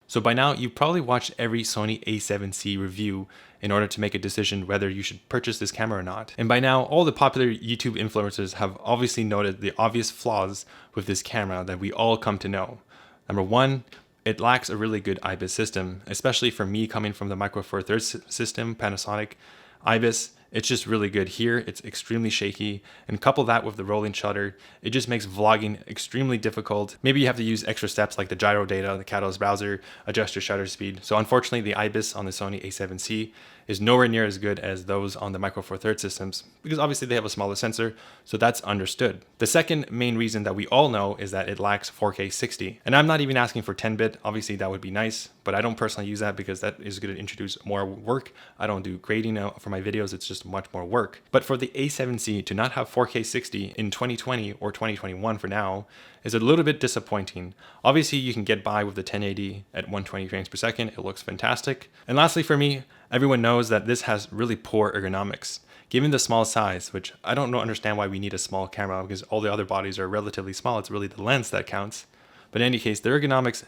So by now, you've probably watched every Sony A7C review in order to make a decision whether you should purchase this camera or not. And by now, all the popular YouTube influencers have obviously noted the obvious flaws with this camera that we all come to know. Number one, it lacks a really good IBIS system, especially for me coming from the Micro Four Thirds system, Panasonic IBIS. It's just really good here. It's extremely shaky, and couple that with the rolling shutter, it just makes vlogging extremely difficult. Maybe you have to use extra steps like the gyro data, the Catalyst browser, adjust your shutter speed. So unfortunately, the IBIS on the Sony A7C is nowhere near as good as those on the Micro Four Thirds systems, because obviously they have a smaller sensor, so that's understood. The second main reason that we all know is that it lacks 4K 60. And I'm not even asking for 10-bit, obviously that would be nice, but I don't personally use that because that is going to introduce more work. I don't do grading for my videos, it's just much more work. But for the A7C to not have 4K 60 in 2020 or 2021 for now is a little bit disappointing. Obviously you can get by with the 1080 at 120 frames per second, it looks fantastic. And lastly for me, everyone knows that this has really poor ergonomics. Given the small size, which I don't understand why we need a small camera because all the other bodies are relatively small, it's really the lens that counts. But in any case, the ergonomics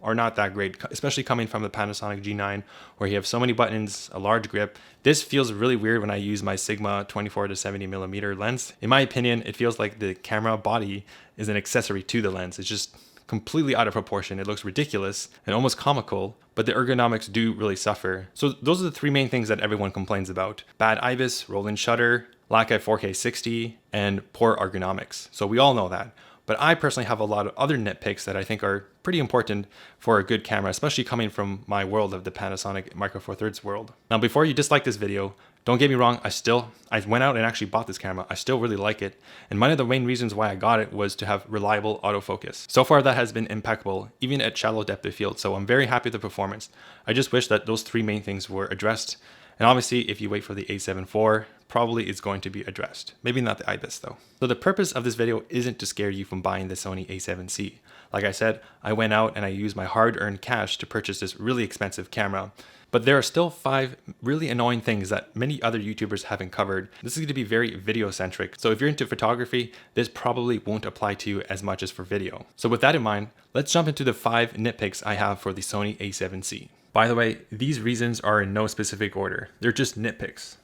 are not that great, especially coming from the Panasonic G9, where you have so many buttons, a large grip. This feels really weird when I use my Sigma 24 to 70mm lens. In my opinion, it feels like the camera body is an accessory to the lens. It's just completely out of proportion. It looks ridiculous and almost comical, but the ergonomics do really suffer. So those are the three main things that everyone complains about: bad IBIS, rolling shutter, lack of 4K 60, and poor ergonomics. So we all know that. But I personally have a lot of other nitpicks that I think are pretty important for a good camera, especially coming from my world of the Panasonic Micro Four Thirds world. Now, before you dislike this video, don't get me wrong, I went out and actually bought this camera. I still really like it. And one of the main reasons why I got it was to have reliable autofocus. So far, that has been impeccable, even at shallow depth of field. So I'm very happy with the performance. I just wish that those three main things were addressed. And obviously, if you wait for the A7 IV, probably it's going to be addressed. Maybe not the IBIS though. So the purpose of this video isn't to scare you from buying the Sony A7C. Like I said, I went out and I used my hard-earned cash to purchase this really expensive camera. But there are still 5 really annoying things that many other YouTubers haven't covered. This is going to be very video-centric. So if you're into photography, this probably won't apply to you as much as for video. So with that in mind, let's jump into the 5 nitpicks I have for the Sony A7C. By the way, these reasons are in no specific order. They're just nitpicks.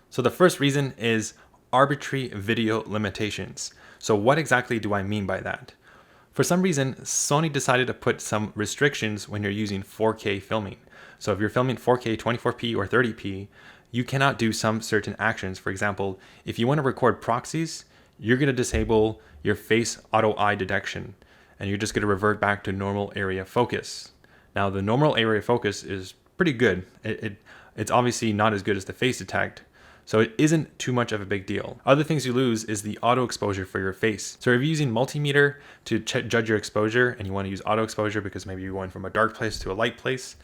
So the first reason is arbitrary video limitations. So what exactly do I mean by that? For some reason, Sony decided to put some restrictions when you're using 4K filming. So if you're filming 4K 24p or 30p, you cannot do some certain actions. For example, if you want to record proxies, you're going to disable your face auto eye detection, and you're just going to revert back to normal area focus. Now, the normal area focus is pretty good. It's obviously not as good as the face detect, so it isn't too much of a big deal. Other things you lose is the auto exposure for your face. So if you're using multimeter to judge your exposure and you want to use auto exposure because maybe you're going from a dark place to a light place,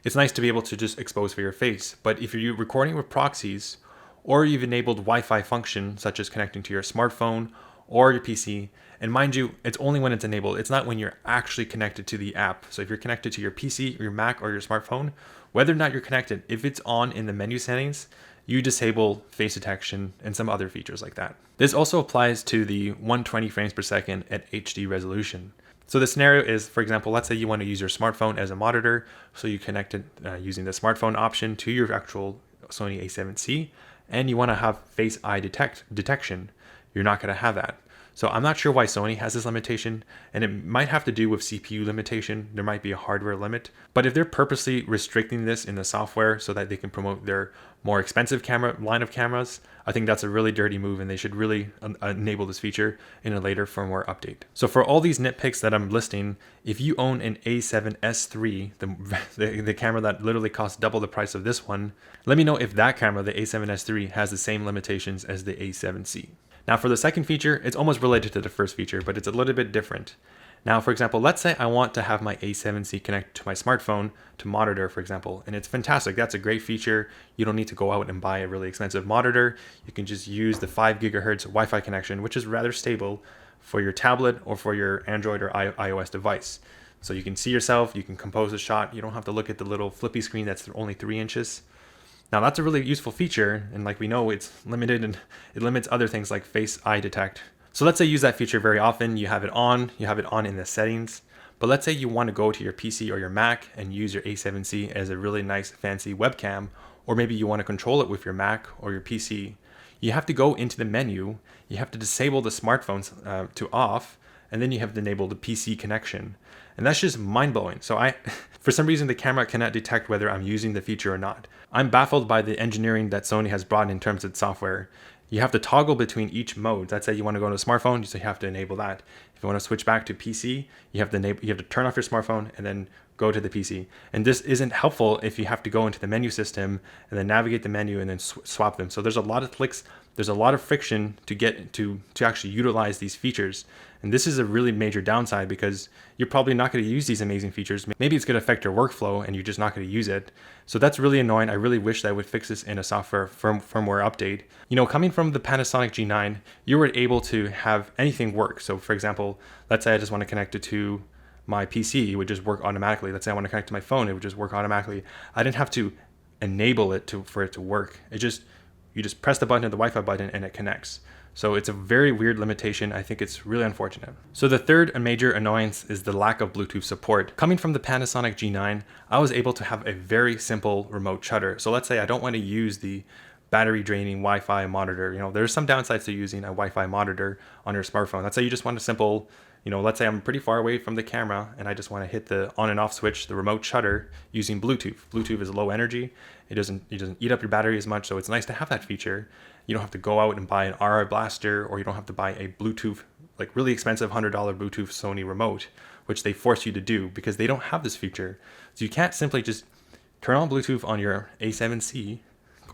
it's nice to be able to just expose for your face. But if you're recording with proxies, or you've enabled Wi-Fi function such as connecting to your smartphone or your PC, and mind you, it's only when it's enabled. It's not when you're actually connected to the app. So if you're connected to your PC, your Mac, or your smartphone, whether or not you're connected, if it's on in the menu settings, you disable face detection and some other features like that. This also applies to the 120 frames per second at HD resolution. So the scenario is, for example, let's say you want to use your smartphone as a monitor. So you connect it using the smartphone option to your actual Sony A7C, and you want to have face eye detection. You're not going to have that. So I'm not sure why Sony has this limitation, and it might have to do with CPU limitation. There might be a hardware limit, but if they're purposely restricting this in the software so that they can promote their more expensive camera line of cameras, I think that's a really dirty move, and they should really enable this feature in a later firmware update. So for all these nitpicks that I'm listing, if you own an A7S3, the camera that literally costs double the price of this one, let me know if that camera, the A7S3, has the same limitations as the A7C. Now for the second feature, it's almost related to the first feature, but it's a little bit different. Now, for example, let's say I want to have my A7C connect to my smartphone to monitor, for example, and it's fantastic. That's a great feature. You don't need to go out and buy a really expensive monitor. You can just use the 5 gigahertz Wi-Fi connection, which is rather stable for your tablet or for your Android or iOS device. So you can see yourself, you can compose a shot. You don't have to look at the little flippy screen that's only 3 inches. Now that's a really useful feature, and like we know, it's limited and it limits other things like face eye detect. So let's say you use that feature very often, you have it on in the settings, But let's say you want to go to your PC or your Mac and use your A7C as a really nice fancy webcam, or maybe you want to control it with your Mac or your PC. You have to go into the menu, you have to disable the smartphones to off, and then you have to enable the PC connection. And that's just mind-blowing. So for some reason, the camera cannot detect whether I'm using the feature or not. I'm baffled by the engineering that Sony has brought in terms of software. You have to toggle between each mode. Let's say you want to go to a smartphone, so you have to enable that. If you want to switch back to PC, you have to turn off your smartphone and then go to the PC. And this isn't helpful if you have to go into the menu system and then navigate the menu and then swap them. So there's a lot of clicks, there's a lot of friction to get to actually utilize these features. And this is a really major downside because you're probably not going to use these amazing features. Maybe it's going to affect your workflow and you're just not going to use it. So that's really annoying. I really wish that I would fix this in a software firmware update. You know, coming from the Panasonic G9, you were able to have anything work. So for example, let's say I just want to connect it to my PC, it would just work automatically. Let's say I want to connect to my phone, it would just work automatically. I didn't have to enable it for it to work. You just press the button, the Wi-Fi button, and it connects. So it's a very weird limitation. I think it's really unfortunate. So the third major annoyance is the lack of Bluetooth support. Coming from the Panasonic G9, I was able to have a very simple remote shutter. So let's say I don't want to use the battery draining Wi-Fi monitor. You know, there's some downsides to using a Wi-Fi monitor on your smartphone. Let's say you just want a simple, let's say I'm pretty far away from the camera and I just want to hit the on and off switch, the remote shutter, using Bluetooth. Bluetooth is low energy. It doesn't eat up your battery as much, so it's nice to have that feature. You don't have to go out and buy an RI blaster, or you don't have to buy a Bluetooth, like really expensive $100 Bluetooth Sony remote, which they force you to do because they don't have this feature. So you can't simply just turn on Bluetooth on your A7C,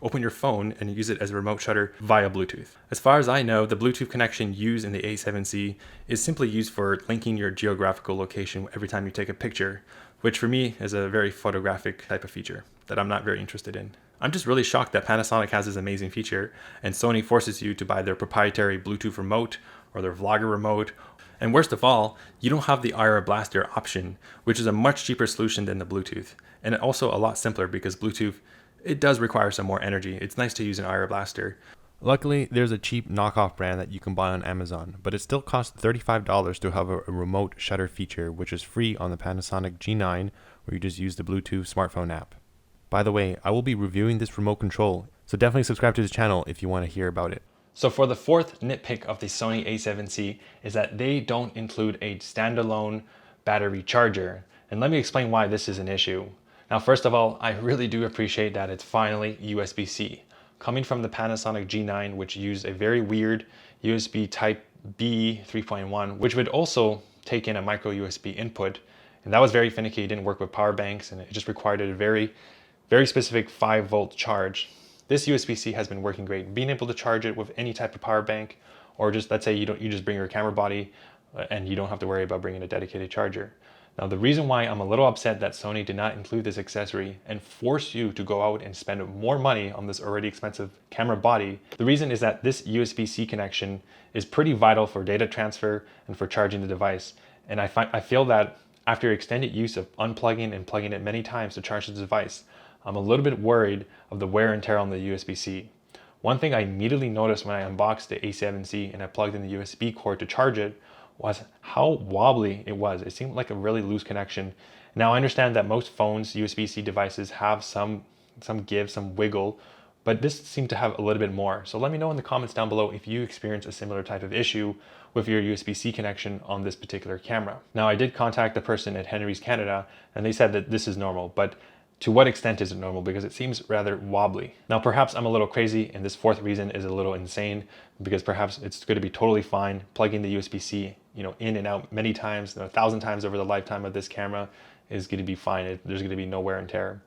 open your phone and use it as a remote shutter via Bluetooth. As far as I know, the Bluetooth connection used in the A7C is simply used for linking your geographical location every time you take a picture, which for me is a very photographic type of feature that I'm not very interested in. I'm just really shocked that Panasonic has this amazing feature and Sony forces you to buy their proprietary Bluetooth remote or their vlogger remote. And worst of all, you don't have the IR blaster option, which is a much cheaper solution than the Bluetooth. And also a lot simpler because Bluetooth, it does require some more energy. It's nice to use an IR blaster. Luckily, there's a cheap knockoff brand that you can buy on Amazon, but it still costs $35 to have a remote shutter feature, which is free on the Panasonic G9, where you just use the Bluetooth smartphone app. By the way, I will be reviewing this remote control, so definitely subscribe to the channel if you want to hear about it. So for the fourth nitpick of the Sony A7C is that they don't include a standalone battery charger. And let me explain why this is an issue. Now, first of all, I really do appreciate that it's finally USB-C. Coming from the Panasonic G9, which used a very weird USB type B 3.1, which would also take in a micro USB input. And that was very finicky. It didn't work with power banks and it just required a very specific 5-volt charge. This USB-C has been working great. Being able to charge it with any type of power bank, or just let's say you just bring your camera body and you don't have to worry about bringing a dedicated charger. Now, the reason why I'm a little upset that Sony did not include this accessory and force you to go out and spend more money on this already expensive camera body, the reason is that this USB-C connection is pretty vital for data transfer and for charging the device. And I feel that after extended use of unplugging and plugging it many times to charge the device, I'm a little bit worried of the wear and tear on the USB-C. One thing I immediately noticed when I unboxed the A7C and I plugged in the USB cord to charge it was how wobbly it was. It seemed like a really loose connection. Now, I understand that most phones, USB-C devices have some give, some wiggle, but this seemed to have a little bit more. So let me know in the comments down below if you experience a similar type of issue with your USB-C connection on this particular camera. Now, I did contact the person at Henry's Canada and they said that this is normal, but to what extent is it normal? Because it seems rather wobbly. Now, perhaps I'm a little crazy and this fourth reason is a little insane, because perhaps it's going to be totally fine plugging the USB-C in and out many times, 1,000 times over the lifetime of this camera is going to be fine. There's going to be no wear and tear.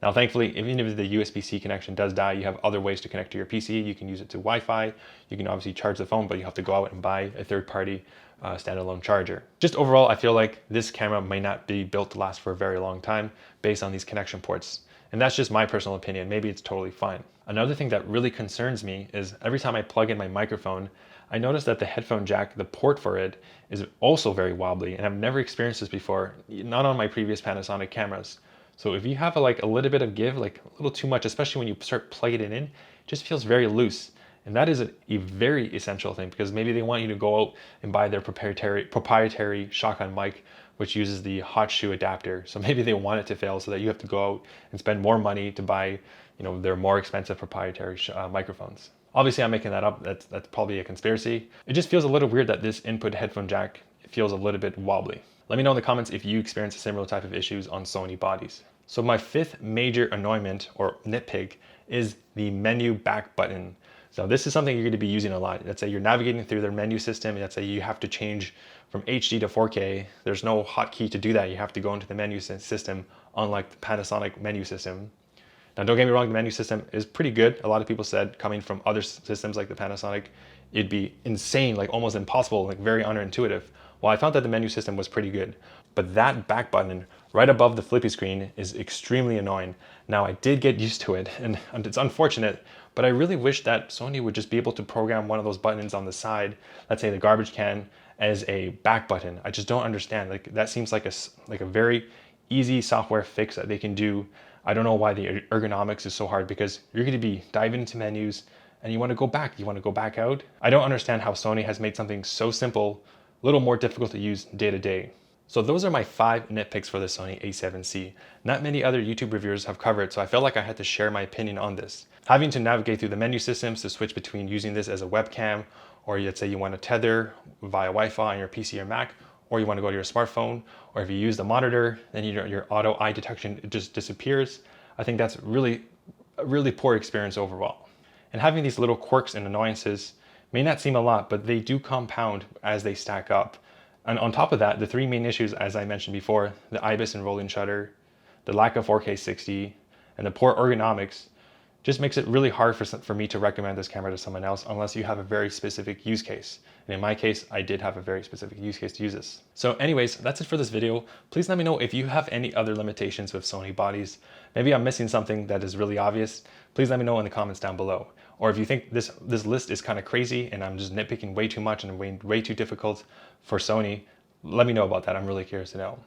Now, thankfully, even if the USB-C connection does die, you have other ways to connect to your PC. You can use it to Wi-Fi. You can obviously charge the phone, but you have to go out and buy a third-party standalone charger. Just overall, I feel like this camera may not be built to last for a very long time based on these connection ports. And that's just my personal opinion. Maybe it's totally fine. Another thing that really concerns me is every time I plug in my microphone, I notice that the headphone jack, the port for it, is also very wobbly. And I've never experienced this before, not on my previous Panasonic cameras. So if you have a little bit of give, like a little too much, especially when you start plugging it in, it just feels very loose. And that is a very essential thing, because maybe they want you to go out and buy their proprietary shotgun mic which uses the hot shoe adapter. So maybe they want it to fail so that you have to go out and spend more money to buy, their more expensive proprietary microphones. Obviously, I'm making that up. That's probably a conspiracy. It just feels a little weird that this input headphone jack feels a little bit wobbly. Let me know in the comments if you experience a similar type of issues on Sony bodies. So my fifth major annoyment or nitpick is the menu back button. So this is something you're going to be using a lot. Let's say you're navigating through their menu system. Let's say you have to change from HD to 4K. There's no hotkey to do that. You have to go into the menu system, unlike the Panasonic menu system. Now, don't get me wrong, the menu system is pretty good. A lot of people said coming from other systems like the Panasonic, it'd be insane, like almost impossible, like very counterintuitive. Well, I found that the menu system was pretty good, but that back button right above the flippy screen is extremely annoying. Now, I did get used to it, and it's unfortunate, but I really wish that Sony would just be able to program one of those buttons on the side, let's say the garbage can, as a back button. I just don't understand. Like, that seems like a very easy software fix that they can do. I don't know why the ergonomics is so hard, because you're going to be diving into menus and you want to go back. You want to go back out. I don't understand how Sony has made something so simple a little more difficult to use day to day. So those are my 5 nitpicks for the Sony A7C. Not many other YouTube reviewers have covered, so I felt like I had to share my opinion on this. Having to navigate through the menu systems to switch between using this as a webcam, or let's say you want to tether via Wi-Fi on your PC or Mac, or you want to go to your smartphone, or if you use the monitor, then your auto eye detection, it just disappears. I think that's a really poor experience overall. And having these little quirks and annoyances may not seem a lot, but they do compound as they stack up. And on top of that, the 3 main issues, as I mentioned before, the IBIS and rolling shutter, the lack of 4K 60, and the poor ergonomics, just makes it really hard for me to recommend this camera to someone else unless you have a very specific use case. And in my case, I did have a very specific use case to use this. So anyways, that's it for this video. Please let me know if you have any other limitations with Sony bodies. Maybe I'm missing something that is really obvious. Please let me know in the comments down below. Or if you think this list is kind of crazy and I'm just nitpicking way too much and way too difficult for Sony, let me know about that. I'm really curious to know.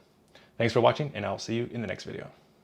Thanks for watching, and I'll see you in the next video.